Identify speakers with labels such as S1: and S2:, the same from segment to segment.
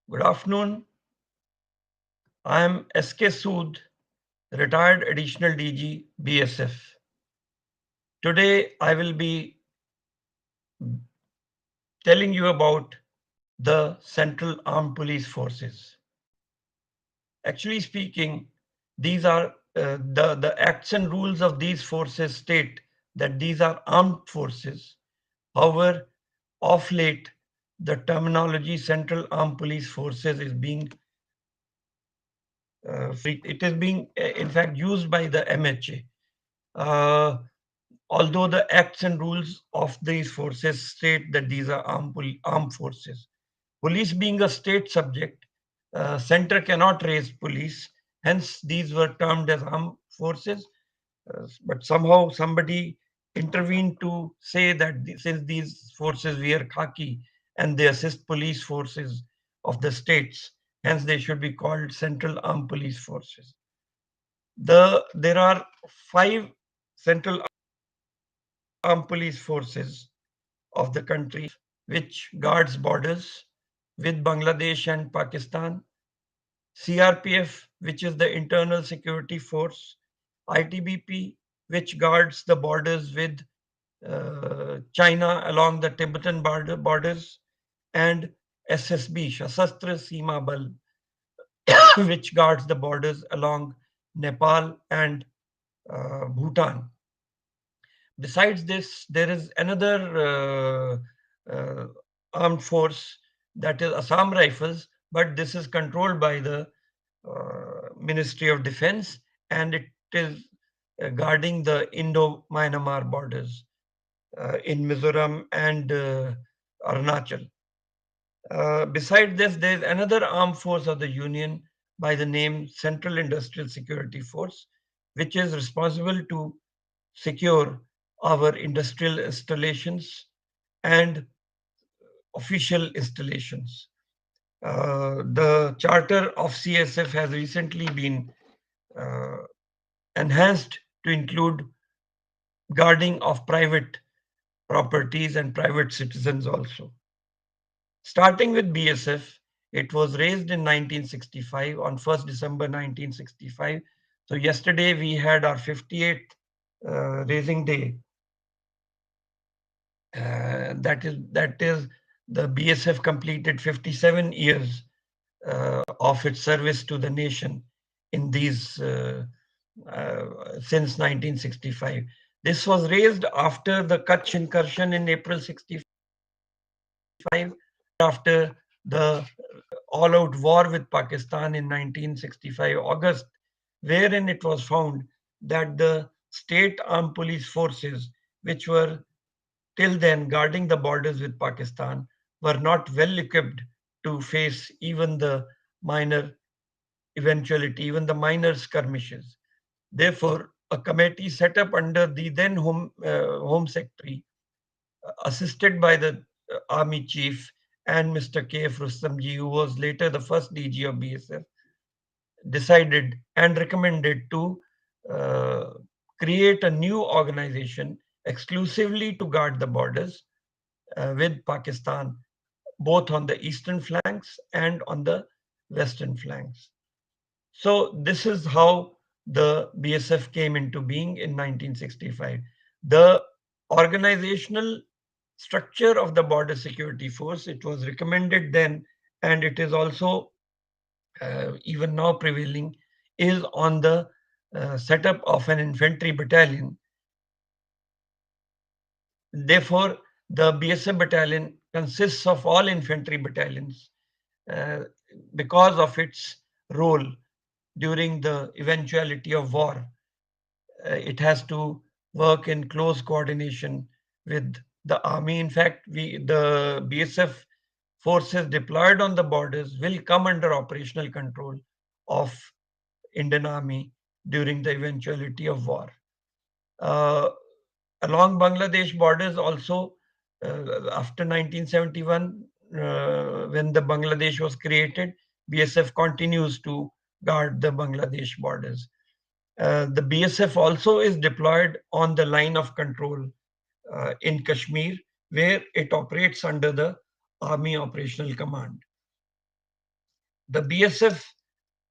S1: Good afternoon. I am SK SOOD, retired Additional DG, BSF. Today I will be telling you about the Central Armed Police Forces. Actually speaking, these are the acts and rules of these forces state that these are armed forces. However, of late, the terminology Central Armed Police Forces is being it is being in fact used by the MHA. Uh, Although the acts and rules of these forces state that these are armed forces. Police being a state subject, center cannot raise police, hence these were termed as armed forces. But somehow somebody intervened to say that since these forces wear khaki and they assist police forces of the states, hence they should be called Central Armed Police Forces. There are five Central Armed Police Forces of the country which guards borders with Bangladesh and Pakistan, CRPF, which is the Internal Security Force, ITBP, which guards the borders with China along the Tibetan borders, and SSB, Sashastra Seema Bal, which guards the borders along Nepal and Bhutan. Besides this, there is another armed force, that is Assam Rifles, but this is controlled by the Ministry of Defense, and it is guarding the Indo-Myanmar borders in Mizoram and Arunachal. Besides this, there is another armed force of the Union by the name Central Industrial Security Force, which is responsible to secure our industrial installations and official installations. The charter of CSF has recently been uh, enhanced to include guarding of private properties and private citizens also. Starting with BSF, it was raised in 1965 on 1st December 1965. So yesterday we had our 58th raising day. That is the BSF completed 57 years of its service to the nation in these since 1965. This was raised after the Kutch incursion in April 65, after the all-out war with Pakistan in 1965 August, wherein it was found that the state armed police forces, which were till then guarding the borders with Pakistan, were not well equipped to face even the minor eventuality, even the minor skirmishes. Therefore, a committee set up under the then Home Secretary, assisted by the Army Chief and Mr. KF Rustamji, who was later the first DG of BSF, decided and recommended to uh, create a new organization exclusively to guard the borders with Pakistan, both on the eastern flanks and on the western flanks. So this is how the BSF came into being in 1965. The organizational structure of the Border Security Force, it was recommended then, and it is also even now prevailing, is on the setup of an infantry battalion. Therefore, the BSF battalion consists of all infantry battalions uh, because of its role during the eventuality of war. It has to work in close coordination with the army. In fact, the BSF forces deployed on the borders will come under operational control of Indian Army during the eventuality of war. Uh, Along Bangladesh borders also, after 1971, when the Bangladesh was created, BSF continues to guard the Bangladesh borders. The BSF also is deployed on the line of control in Kashmir, where it operates under the Army Operational Command. The BSF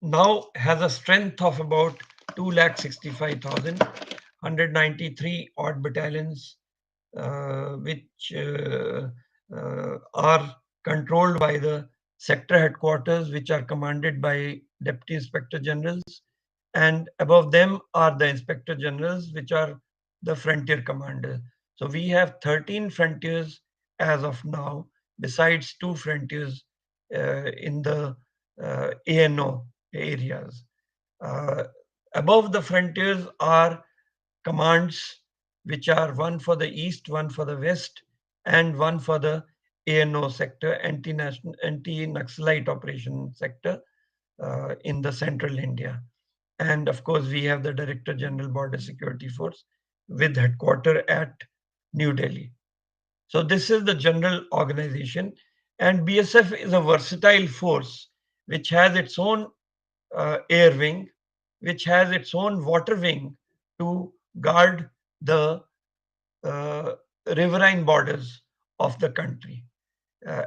S1: now has a strength of about 2,65,000, 193 odd battalions, which are controlled by the sector headquarters, which are commanded by deputy inspector generals, and above them are the inspector generals, which are the frontier commanders. So we have 13 frontiers as of now, besides two frontiers in the ANO areas. Uh, Above the frontiers are commands, which are one for the east, one for the west, and one for the ANO sector, anti-Naxalite operation sector in the central India. And of course, we have the Director General Border Security Force with headquarters at New Delhi. So this is the general organization, and BSF is a versatile force which has its own air wing, which has its own water wing to guard the uh, riverine borders of the country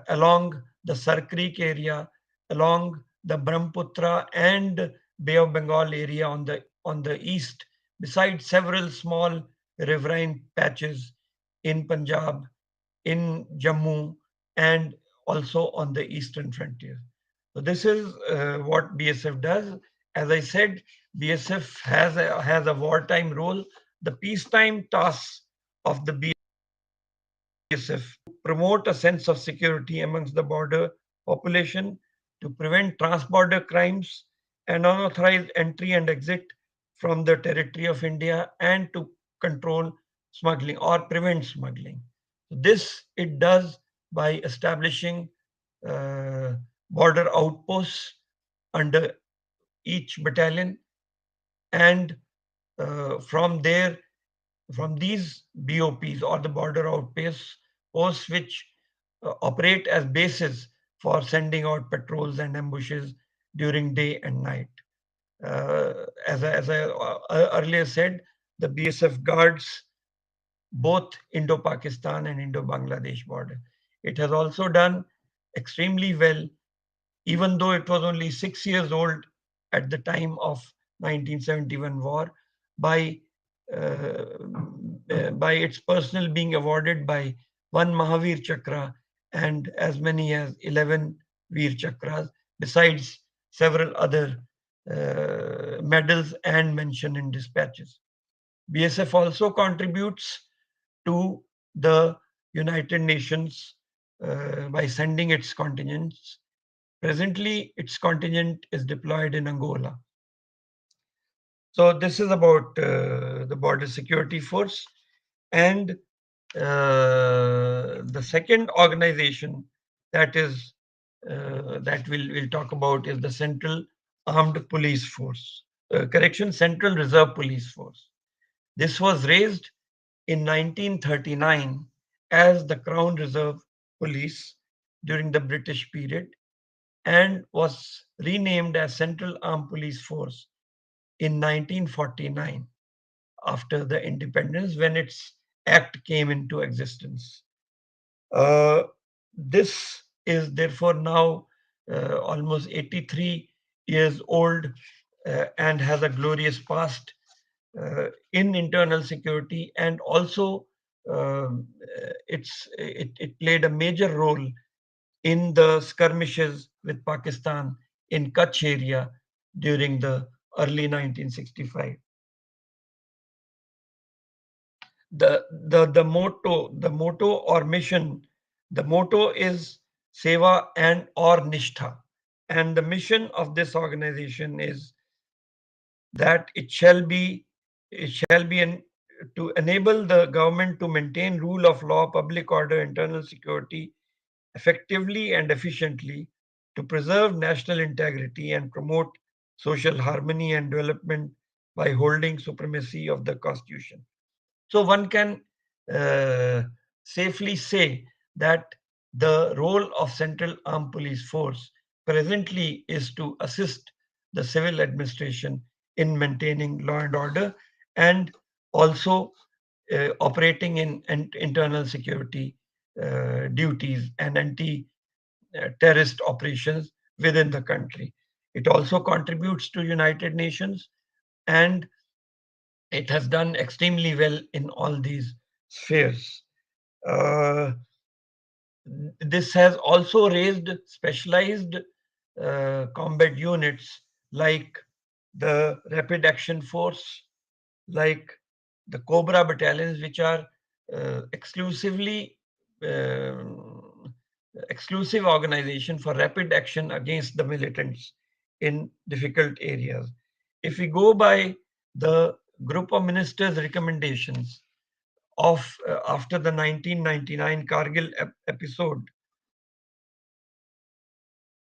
S1: along the Sar Creek area, along the Brahmaputra and Bay of Bengal area on the east, besides several small riverine patches in Punjab, in Jammu, and also on the eastern frontier. So this is what BSF does. As I said, BSF has a wartime role. The peacetime tasks of the BSF promote a sense of security amongst the border population, to prevent trans-border crimes and unauthorized entry and exit from the territory of India, and to control smuggling or prevent smuggling. This it does by establishing uh, border outposts under each battalion, and from there, from these BOPs or the border outposts, posts which operate as bases for sending out patrols and ambushes during day and night. As I earlier said, the BSF guards both Indo-Pakistan and Indo-Bangladesh border. It has also done extremely well, even though it was only 6 years old at the time of 1971 war, by uh, by its personnel being awarded by one Mahavir Chakra and as many as 11 Veer Chakras, besides several other medals and mention in dispatches. BSF also contributes to the United Nations by sending its contingents. Presently, its contingent is deployed in Angola. So this is about the Border Security Force. And the second organization that is that we'll talk about is the Central Armed Police Force. Central Reserve Police Force. This was raised in 1939 as the Crown Reserve Police during the British period, and was renamed as Central Armed Police Force in 1949 after the independence, when its act came into existence. Uh, this is therefore now almost 83 years old and has a glorious past in internal security, and also it played a major role in the skirmishes with Pakistan in Kutch area during the early 1965. The motto or mission, the motto is Seva and or Nishtha, and the mission of this organization is that it shall be to enable the government to maintain rule of law, public order, internal security effectively and efficiently, to preserve national integrity and promote social harmony and development by holding supremacy of the constitution. So one can uh, safely say that the role of Central Armed Police Force presently is to assist the civil administration in maintaining law and order, and also operating in internal security duties and anti terrorist operations within the country. It also contributes to United Nations, and it has done extremely well in all these spheres. Uh, this has also raised specialized combat units like the Rapid Action Force, like the Cobra battalions, which are exclusively exclusive organization for rapid action against the militants in difficult areas. If we go by the group of ministers' recommendations of after the 1999 Kargil episode,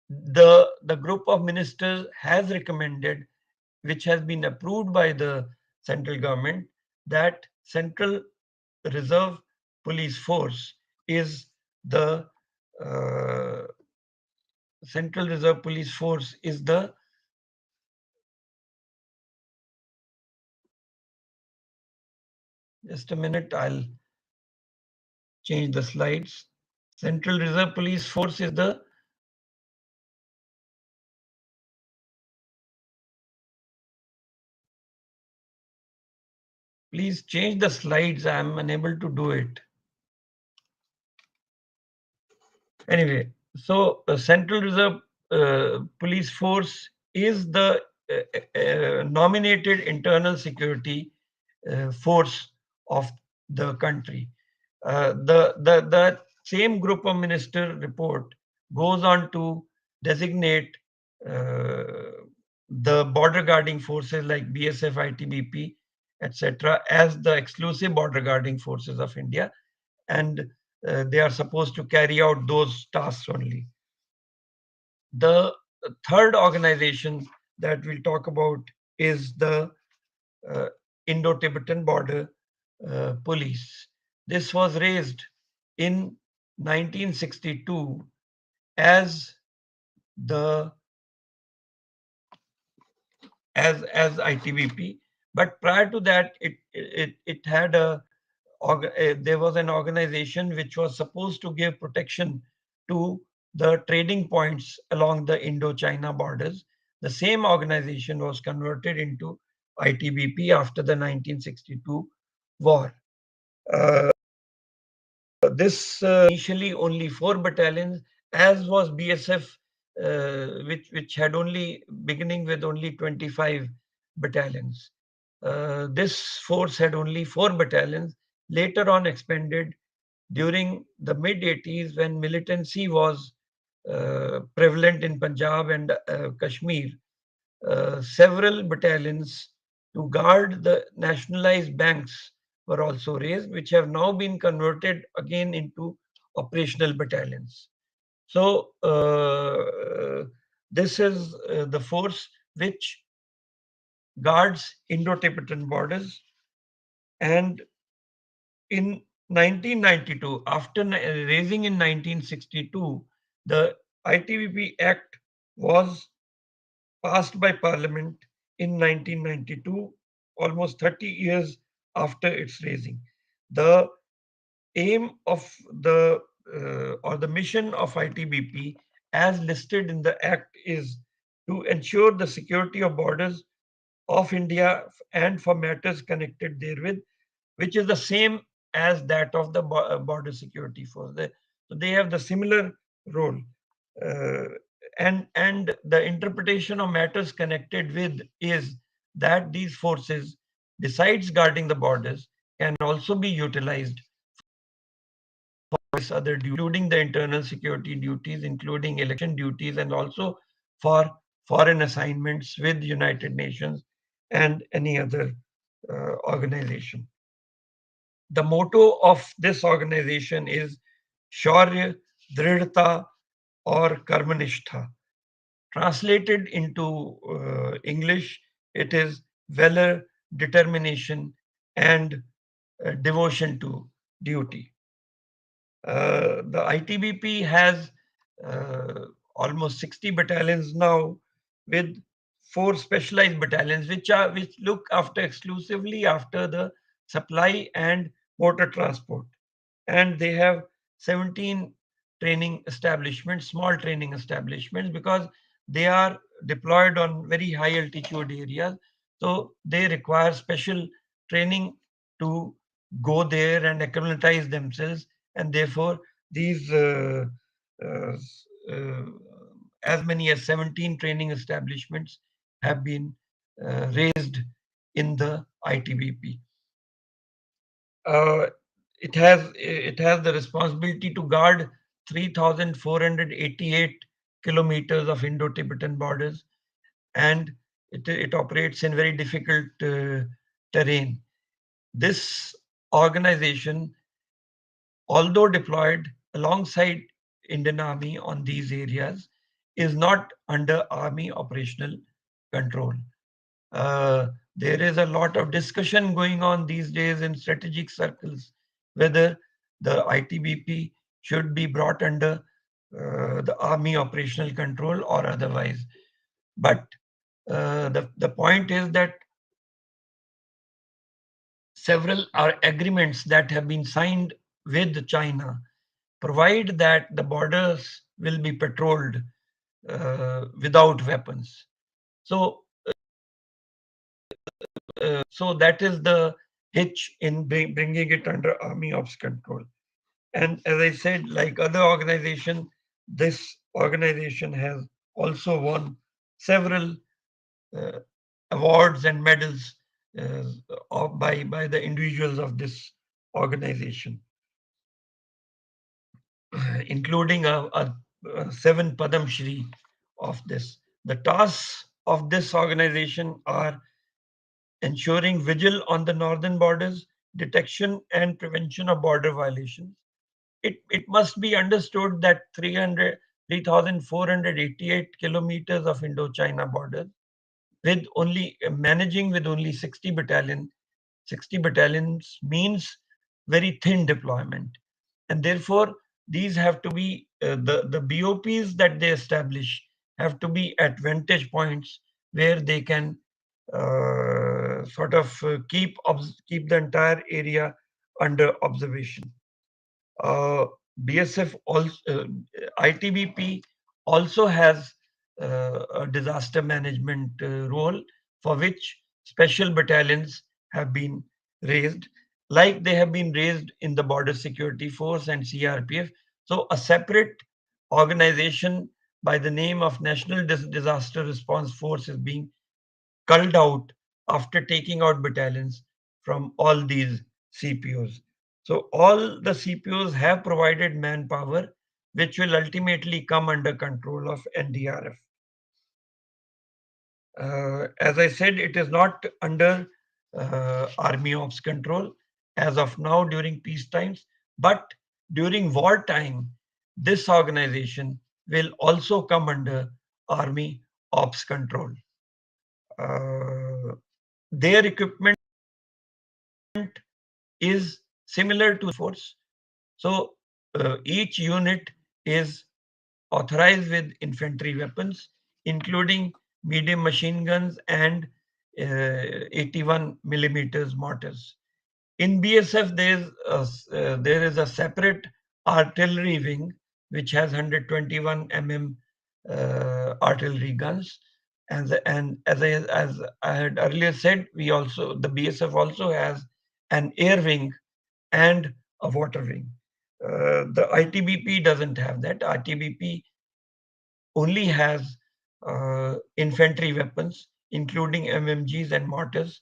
S1: the group of ministers has recommended, which has been approved by the central government, that Central Reserve Police Force is the uh, Central Reserve Police Force is the just a minute, I'll change the slides. Central Reserve Police Force is the please change the slides. I'm unable to do it. Anyway, so Central Reserve Police Force is the nominated internal security force of the country. The same group of minister report goes on to designate uh, the border guarding forces like BSF, ITBP, etc., as the exclusive border guarding forces of India, and they are supposed to carry out those tasks only. The third organization that we'll talk about is the uh, Indo-Tibetan Border Police. This was raised in 1962 as the as ITBP, but prior to that, it had there was an organization which was supposed to give protection to the trading points along the Indo-China borders. The same organization was converted into ITBP after the 1962 war. Uh, this initially only 4 battalions, as was BSF, which had only beginning with only 25 battalions. This force had only 4 battalions, later on expanded during the mid 80s when militancy was prevalent in Punjab and Kashmir. Several battalions to guard the nationalized banks were also raised, which have now been converted again into operational battalions. So, this is the force which guards Indo-Tibetan borders. And in 1992, after raising in 1962, the ITBP Act was passed by Parliament in 1992, almost 30 years after its raising. The aim of the or the mission of ITBP, as listed in the Act, is to ensure the security of borders of India and for matters connected therewith, which is the same as that of the border security force. So they have the similar role. Uh, and the interpretation of matters connected with is that these forces, besides guarding the borders, can also be utilized for other duties, including the internal security duties, including election duties, and also for foreign assignments with United Nations and any other organization. The motto of this organization is Shaurya, Dridhta, or Karmanishtha. Translated into English, it is valor, determination, and devotion to duty. The ITBP has uh, almost 60 battalions now, with 4 specialized battalions, which look after exclusively after the supply and water transport, and they have 17 training establishments, small training establishments, because they are deployed on very high altitude areas. So they require special training to go there and acclimatize themselves, and therefore these uh, uh, as many as 17 training establishments have been raised in the ITBP. Uh, it has the responsibility to guard 3,488 kilometers of Indo-Tibetan borders, and it operates in very difficult terrain. This organization, although deployed alongside Indian Army on these areas, is not under Army operational control. Uh, there is a lot of discussion going on these days in strategic circles whether the ITBP should be brought under the Army operational control or otherwise. But the point is that several are agreements that have been signed with China provide that the borders will be patrolled without weapons. So, so that is the hitch in bringing it under Army Ops control. And as I said, like other organization, this organization has also won several uh, awards and medals by the individuals of this organization, including a 7 Padam Shri of this. The tasks of this organization are ensuring vigil on the northern borders, detection and prevention of border violations. It must be understood that 3,488 kilometers of Indo-China border with only managing with only 60 battalions means very thin deployment. And therefore, these have to be, the BOPs that they establish have to be at vantage points where they can sort of keep the entire area under observation. Uh, BSF also, ITBP also has a disaster management role for which special battalions have been raised, like they have been raised in the Border Security Force and CRPF. So a separate organization by the name of National Disaster Response Force is being culled out after taking out battalions from all these CPOs. So all the CPOs have provided manpower, which will ultimately come under control of NDRF. As I said, it is not under Army Ops control as of now during peace times, but during wartime, this organization will also come under Army Ops control. Uh, their equipment is similar to force. So each unit is authorized with infantry weapons, including medium machine guns and 81 millimeters mortars. In BSF, there is a separate artillery wing which has 121 artillery guns. And as I had earlier said, the BSF also has an air wing and a water wing. The ITBP doesn't have that. ITBP only has infantry weapons, including MMGs and mortars,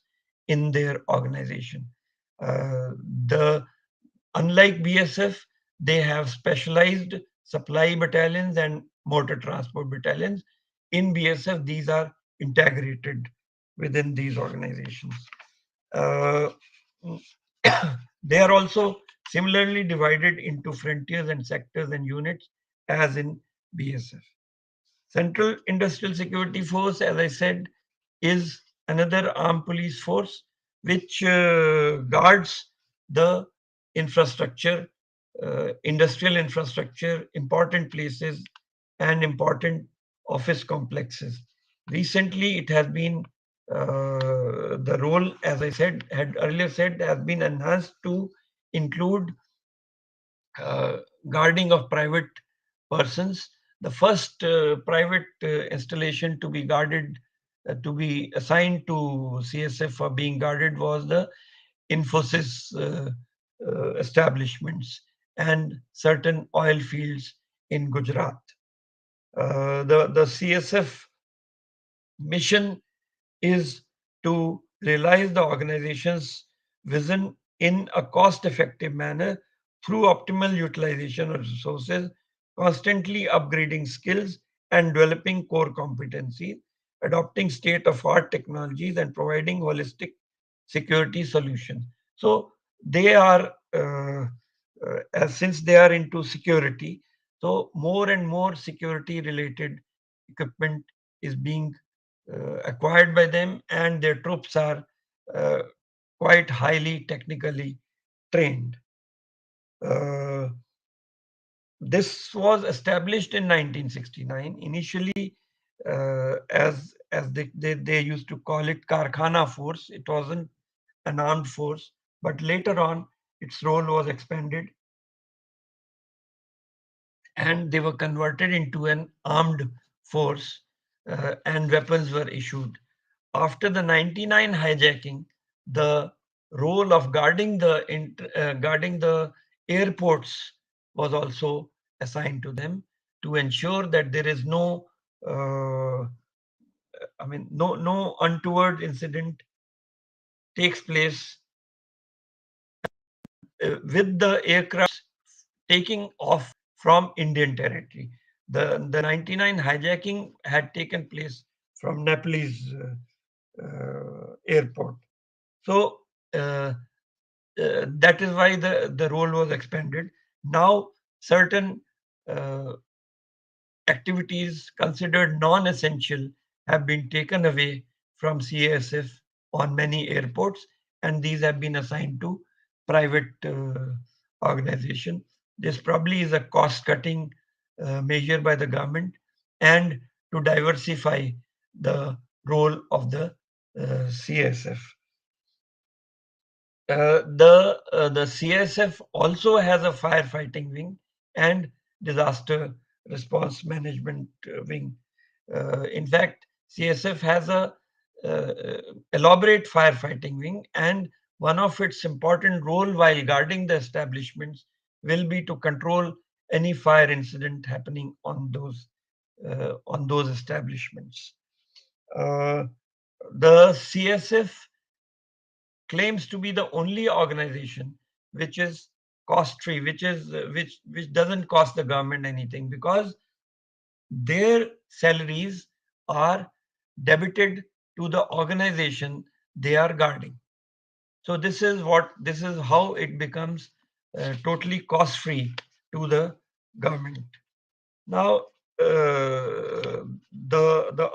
S1: in their organization. Uh, the Unlike BSF, they have specialized supply battalions and motor transport battalions. In BSF, these are integrated within these organizations. Uh, they are also similarly divided into frontiers and sectors and units as in BSF. Central Industrial Security Force, as I said, is another armed police force which guards the infrastructure, industrial infrastructure, important places, and important office complexes. Recently, it has been the role, as I said, had earlier said, has been enhanced to include uh, guarding of private persons, The first private installation to be guarded, to be assigned to CSF for being guarded was the Infosys establishments and certain oil fields in Gujarat. The CSF mission is to realize the organization's vision in a cost-effective manner through optimal utilization of resources, constantly upgrading skills and developing core competencies, adopting state-of-art technologies, and providing holistic security solutions. So they are, since they are into security, so more and more security-related equipment is being acquired by them, and their troops are uh, quite highly technically trained. Uh, this was established in 1969. Initially, as they used to call it Karkhana Force, it wasn't an armed force, but later on its role was expanded and they were converted into an armed force, and weapons were issued. After the 99 hijacking, the role of guarding the airports was also assigned to them to ensure that there is uh, no untoward incident takes place with the aircraft taking off from Indian territory. The 99 hijacking had taken place from Nepalese airport. So that is why the role was expanded. Now, certain uh, activities considered non-essential have been taken away from CASF on many airports, and these have been assigned to private organization. This probably is a cost-cutting measure by the government and to diversify the role of the CSF. The CSF also has a firefighting wing and disaster response management wing. In fact, CSF has a elaborate firefighting wing, and one of its important role while guarding the establishments will be to control any fire incident happening on those establishments. Uh, the CSF claims to be the only organization which is cost free, which doesn't cost the government anything because their salaries are debited to the organization they are guarding. So this is how it becomes totally cost free to the government. Now, the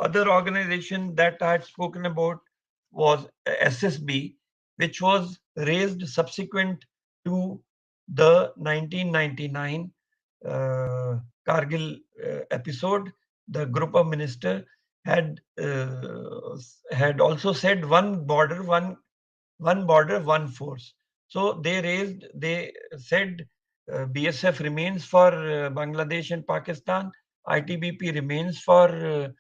S1: other organization that I had spoken about was SSB, which was raised subsequent to the 1999 uh, Kargil episode. The group of minister had had also said one border, one force. So they said BSF remains for Bangladesh and Pakistan, ITBP remains for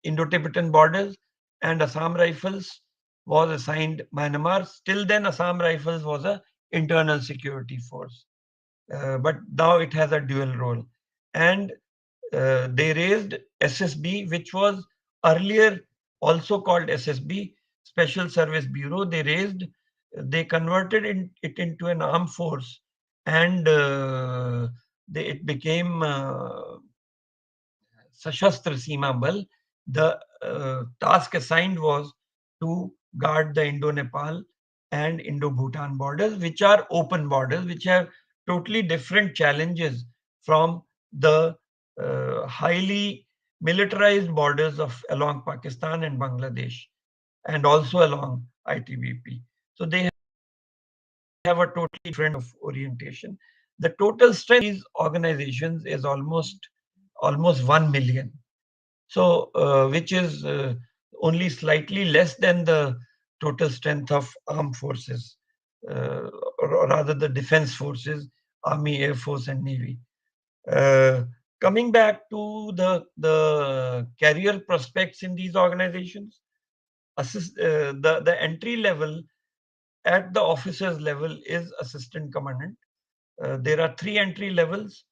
S1: Indo-Tibetan borders, and Assam Rifles was assigned Myanmar. Still then, Assam Rifles was a internal security force, but now it has a dual role. And they raised SSB, which was earlier also called SSB, Special Service Bureau. They converted it into an armed force, and it became Sashastra Seema Bal. The task assigned was to guard the Indo-Nepal and Indo-Bhutan borders, which are open borders, which have totally different challenges from the highly militarized borders of along Pakistan and Bangladesh, and also along ITBP. So they have a totally different of orientation. The total strength of these organizations is almost 1 million. So, which is only slightly less than the total strength of armed forces, or rather the defense forces, Army, Air Force, and Navy. Uh, Coming back to the career prospects in these organizations, the entry level at the officers level is assistant commandant. There are three entry levels: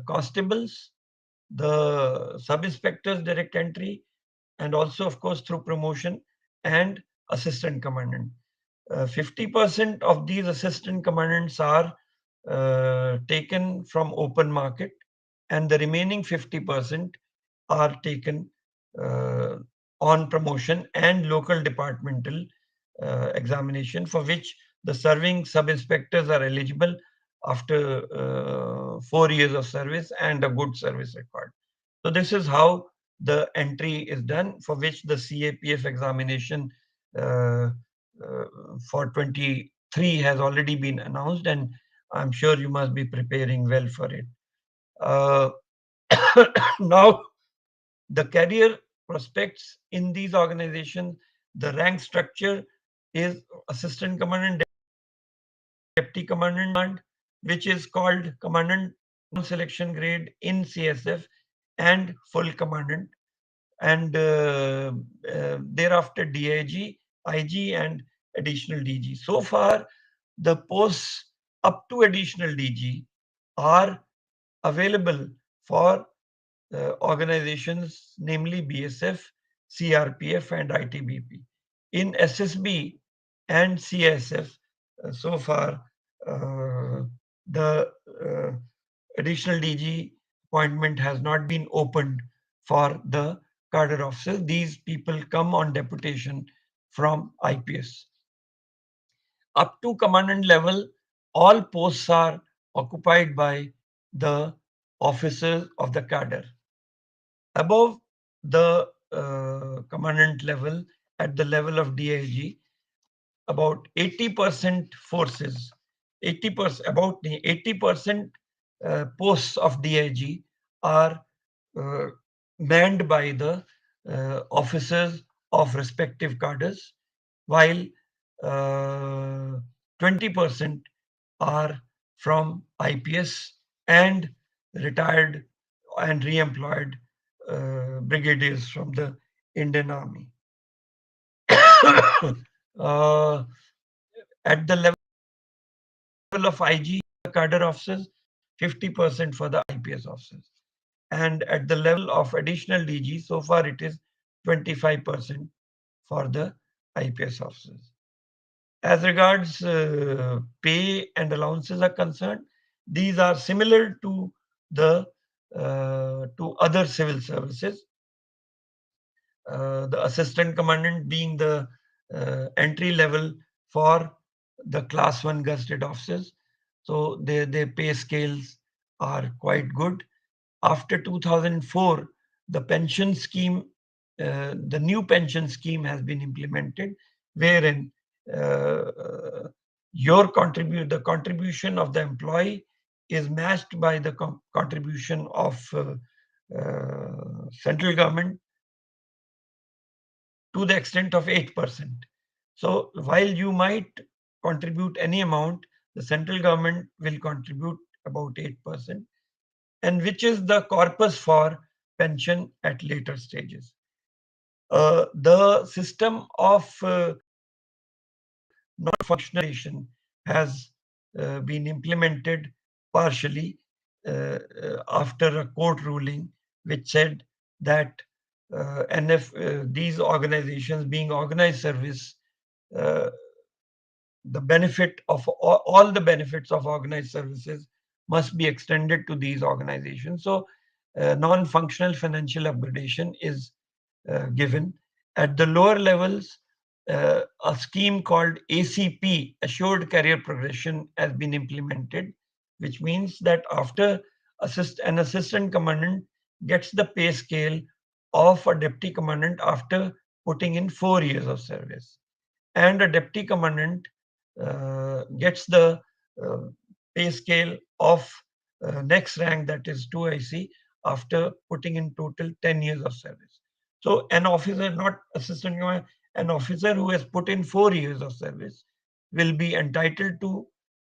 S1: constables, the sub inspectors direct entry, and also, of course, through promotion, and assistant commandant. 50% of these assistant commandants are taken from open market, and the remaining 50% are taken uh, on promotion and local departmental examination, for which the serving sub inspectors are eligible after 4 years of service and a good service record. So this is how the entry is done, for which the CAPF examination uh, uh, for 23 has already been announced, and I'm sure you must be preparing well for it. Uh, Now, the career prospects in these organizations, the rank structure is assistant commandant, deputy commandant, which is called commandant selection grade in CSF, and full commandant, and thereafter DIG, IG, and additional DG. So far, the posts up to additional DG are available for organizations, namely BSF, CRPF, and ITBP. In SSB and CSF, so far, the additional DG appointment has not been opened for the cadre officers. These people come on deputation from IPS. Up to commandant level, all posts are occupied by the officers of the cadre. Above the commandant level, at the level of DIG, about 80% forces, 80%, about 80% posts of DIG are uh, manned by the officers of respective cadres, while 20% are from IPS and retired and re-employed brigadiers from the Indian Army. uh, at the level of IG, the cadre officers, 50% for the IPS officers. And at the level of additional DG, so far it is 25% for the IPS officers. As regards pay and allowances are concerned, these are similar to the to other civil services. The assistant commandant being the entry level for the class 1 gazetted officers. So their pay scales are quite good. After 2004, the pension scheme, the new pension scheme has been implemented, wherein uh, the contribution of the employee is matched by the contribution of central government to the extent of 8%. So while you might contribute any amount, the central government will contribute about 8%, and which is the corpus for pension at later stages. The system of non-functionation has been implemented partially after a court ruling which said that these organizations being organized service, uh, the benefit of all the benefits of organized services must be extended to these organizations. So, non-functional financial upgradation is given. At the lower levels, a scheme called ACP, Assured Career Progression, has been implemented, which means that after an assistant commandant gets the pay scale of a deputy commandant after putting in 4 years of service, and a deputy commandant gets the uh, pay scale of next rank, that is 2IC, after putting in total 10 years of service. So an officer, not assistant commandant, an officer who has put in 4 years of service will be entitled to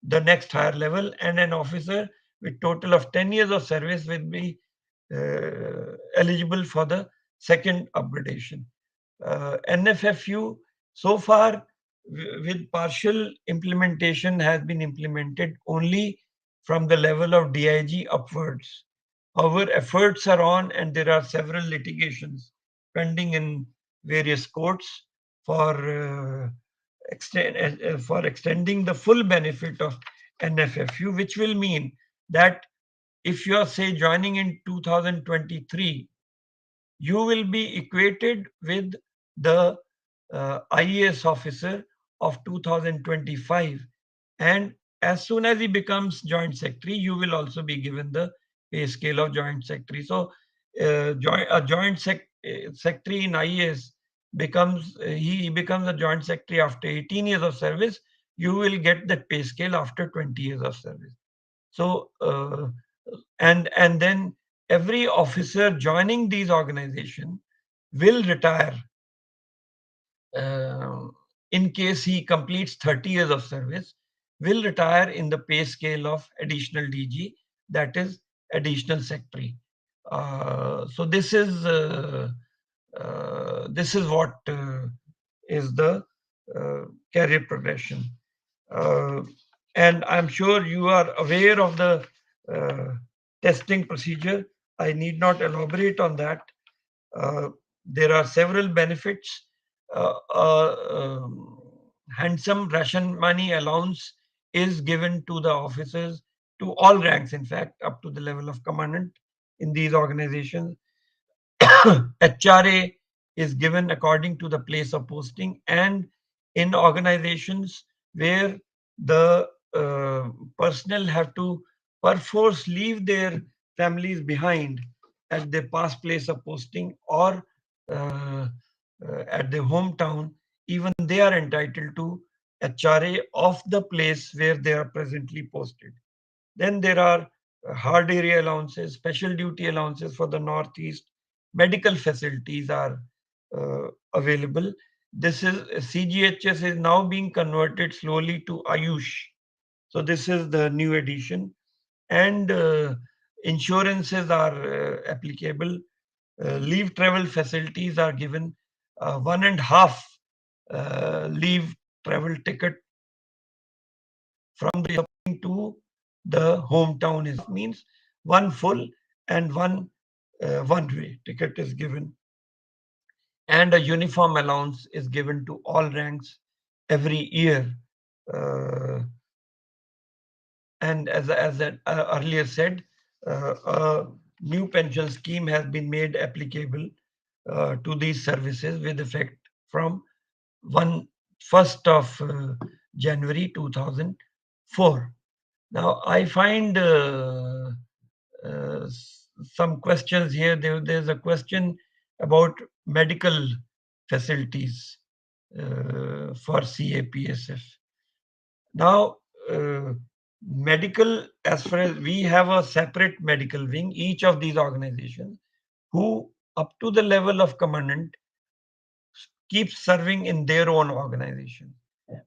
S1: the next higher level, and an officer with total of 10 years of service will be eligible for the second upgradation. NFFU so far with partial implementation has been implemented only from the level of DIG upwards. However, efforts are on and there are several litigations pending in various courts for for extending the full benefit of NFFU, which will mean that if you are, say, joining in 2023, you will be equated with the IAS officer of 2025. And as soon as he becomes joint secretary, you will also be given the pay scale of joint secretary. So, a joint secretary in IAS becomes he becomes a joint secretary after 18 years of service. You will get that pay scale after 20 years of service. So, and then every officer joining these organizations will retire uh, in case he completes 30 years of service, will retire in the pay scale of additional DG, that is additional secretary. So this is what is the career progression. Uh, and I'm sure you are aware of the uh, testing procedure. I need not elaborate on that. Uh, there are several benefits. Uh, uh, um, Handsome ration money allowance is given to the officers, to all ranks, in fact, up to the level of commandant in these organizations. HRA is given according to the place of posting, and in organizations where the personnel have to perforce leave their families behind at their past place of posting or uh, at their hometown, even they are entitled to HRA of the place where they are presently posted. Then there are hard area allowances, special duty allowances for the Northeast. Medical facilities are available. This is CGHS is now being converted slowly to Ayush. So this is the new addition, and insurances are applicable. Leave travel facilities are given. One and half leave travel ticket from the to the hometown is means one full and one one-way ticket is given, and a uniform allowance is given to all ranks every year. Uh, and as I earlier said, a new pension scheme has been made applicable to these services with effect from 1st of January 2004. Now, I find uh, some questions here. There's a question about medical facilities for CAPSF. Now, medical, as far as we have a separate medical wing, each of these organizations who, up to the level of commandant, keeps serving in their own organization.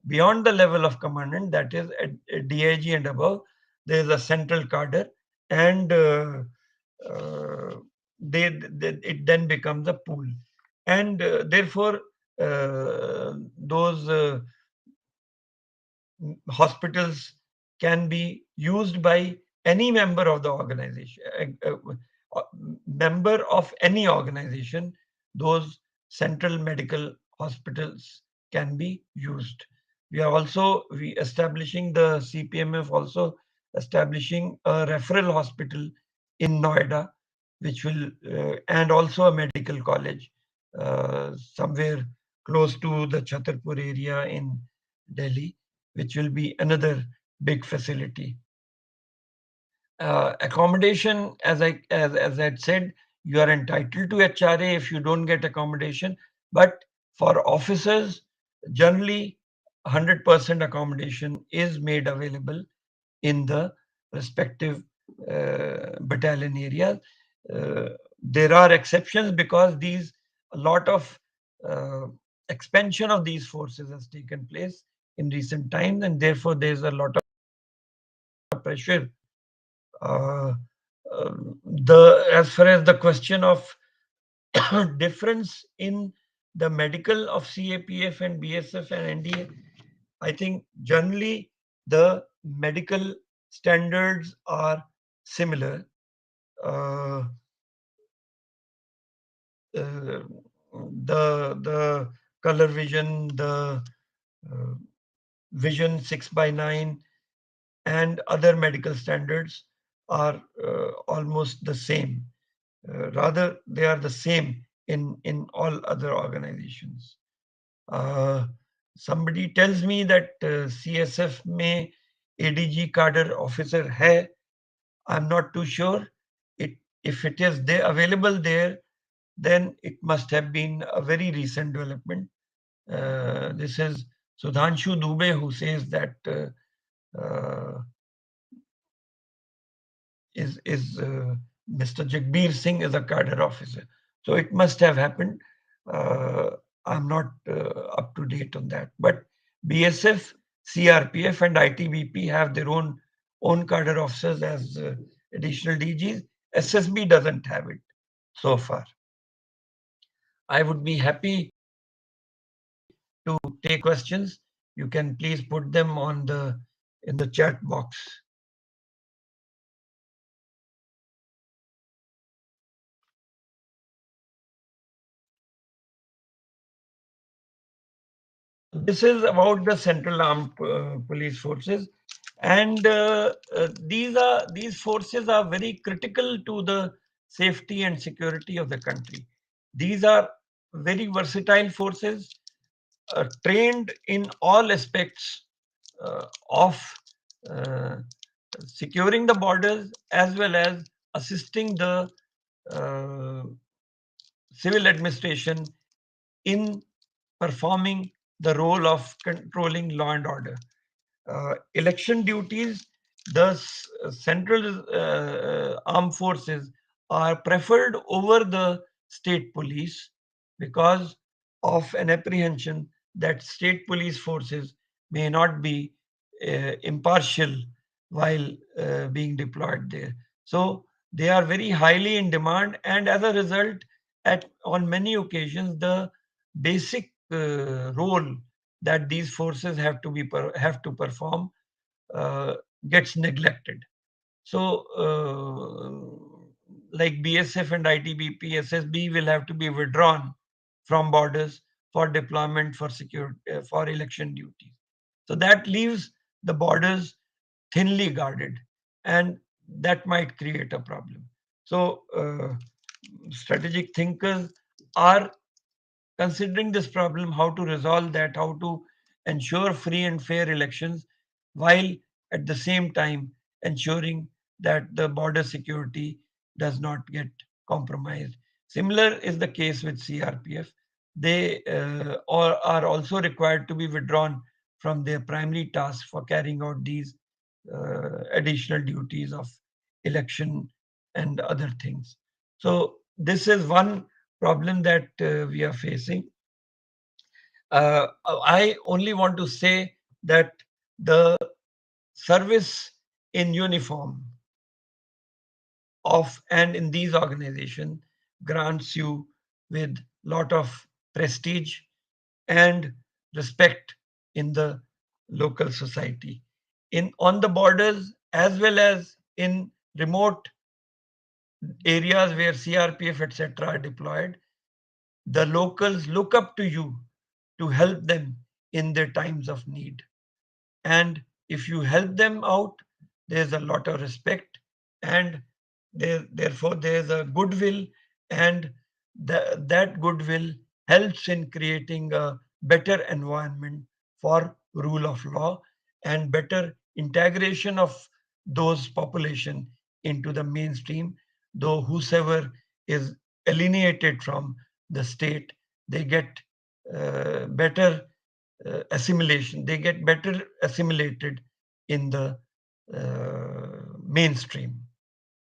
S1: Beyond the level of commandant, that is at DIG and above, there is a central cadre, and uh, it then becomes a pool, and therefore those hospitals can be used by any member of the organization, member of any organization. Those central medical hospitals can be used. We are also establishing the CPMF, also establishing a referral hospital in Noida, which will and also a medical college somewhere close to the Chhatarpur area in Delhi, which will be another big facility. Accommodation, as I said, you are entitled to HRA if you don't get accommodation, but for officers, generally 100% accommodation is made available in the respective battalion areas. Uh, there are exceptions because a lot of uh, expansion of these forces has taken place in recent times, and therefore there's a lot of pressure Uh, the as far as the question of difference in the medical of CAPF and BSF and NDA, I think generally the medical standards are similar. Uh, uh, the color vision, the uh, vision 6 by 9, and other medical standards are almost the same. Rather, they are the same in all other organizations. Uh, Somebody tells me that CSF में ADG cadre officer है. I'm not too sure. It If it is there available there, then it must have been a very recent development. This is Sudhanshu Dubey who says that uh, is Mr. Jagbir Singh is a cadre officer. So it must have happened. Uh, I'm not up to date on that. But BSF, CRPF, and ITBP have their own cadre officers as additional DGs. SSB doesn't have it so far. I would be happy to take questions. You can please put them on the in the chat box. This is about the Central Armed Police Forces, and these forces are very critical to the safety and security of the country. These are very versatile forces, trained in all aspects of uh, securing the borders as well as assisting the uh, civil administration in performing the role of controlling law and order. Election duties, the central armed forces are preferred over the state police because of an apprehension that state police forces may not be impartial while being deployed there. So they are very highly in demand, and as a result, on many occasions, the basic role that these forces have to perform uh, gets neglected. So, like BSF and ITBP, SSB will have to be withdrawn from borders for deployment for security for election duties. So that leaves the borders thinly guarded, and that might create a problem. So, strategic thinkers are considering this problem, how to resolve that, how to ensure free and fair elections, while at the same time ensuring that the border security does not get compromised. Similar is the case with CRPF. They are also required to be withdrawn from their primary tasks for carrying out these additional duties of election and other things. So this is one problem that we are facing. I only want to say that the service in uniform of and in these organizations grants you with lot of prestige and respect in the local society. In on the borders as well as in remote areas where CRPF etc. are deployed, the locals look up to you to help them in their times of need. And if you help them out, there's a lot of respect, and therefore there's a goodwill, and that goodwill helps in creating a better environment for rule of law and better integration of those population into the mainstream. Though whosoever is alienated from the state, they get better assimilation. They get better assimilated in the mainstream.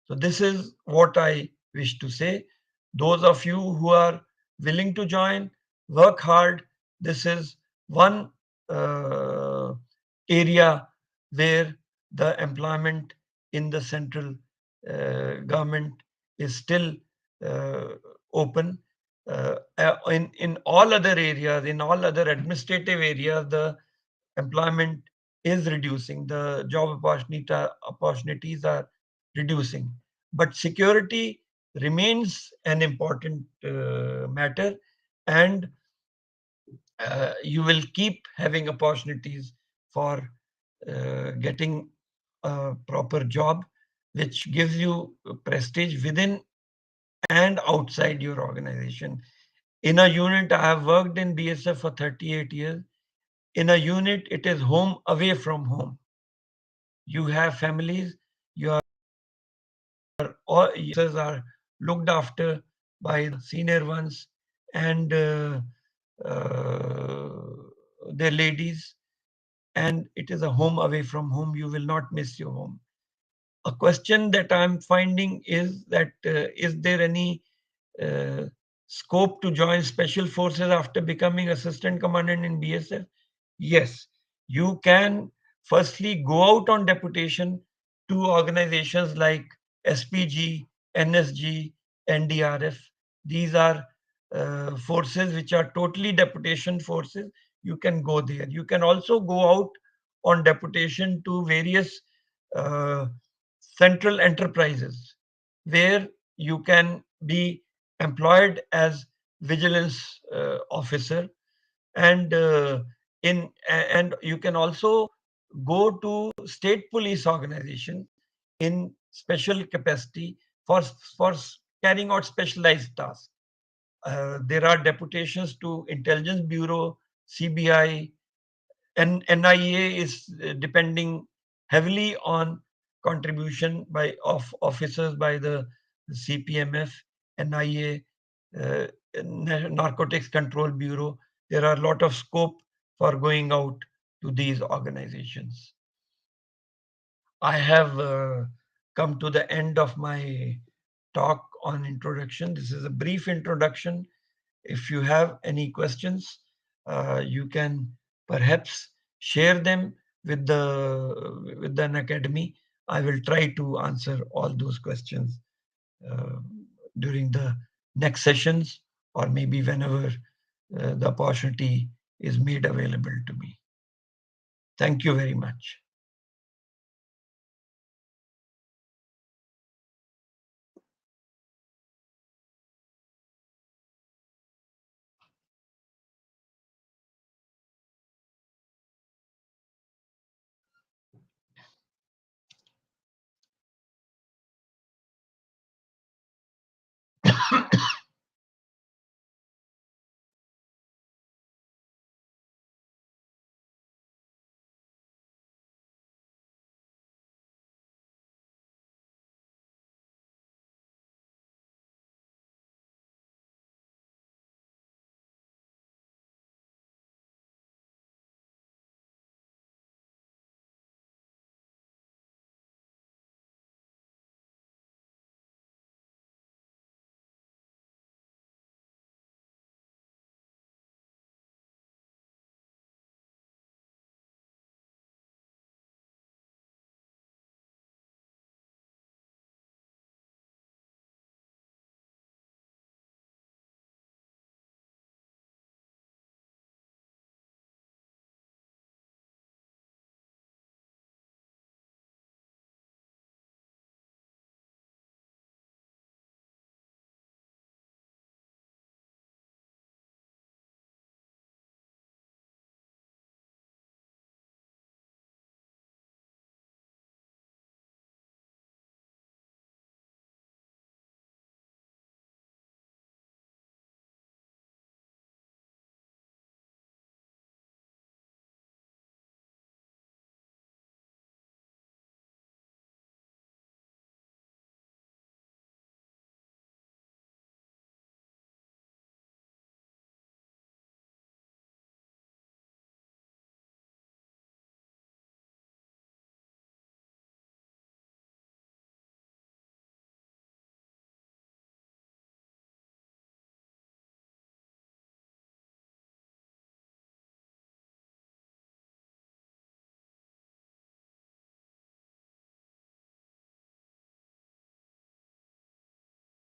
S1: So this is what I wish to say. Those of you who are willing to join, work hard. This is one area where the employment in the central government is still open. In all other areas, in all other administrative areas, the employment is reducing. The job opportunities are reducing. But security remains an important matter, and you will keep having opportunities for getting a proper job, which gives you prestige within and outside your organization. In a unit, I have worked in BSF for 38 years. In a unit, it is home away from home. You have families, your all users are looked after by the senior ones and uh, their ladies, and it is a home away from home. You will not miss your home. A question that I'm finding is that is there any uh, scope to join special forces after becoming assistant commandant in BSF? Yes, you can firstly go out on deputation to organizations like SPG, NSG, NDRF. These are forces which are totally deputation forces. You can go there. You can also go out on deputation to various uh, central enterprises where you can be employed as vigilance officer, and and you can also go to state police organization in special capacity for for carrying out specialized tasks. There are deputations to intelligence bureau, CBI, and NIA is depending heavily on contribution by of officers by the CPMF, NIA, Narcotics Control Bureau. There are a lot of scope for going out to these organizations. I have come to the end of my talk on introduction. This is a brief introduction. If you have any questions, you can perhaps share them with the Unacademy. I will try to answer all those questions uh, during the next sessions, or maybe whenever the opportunity is made available to me. Thank you very much.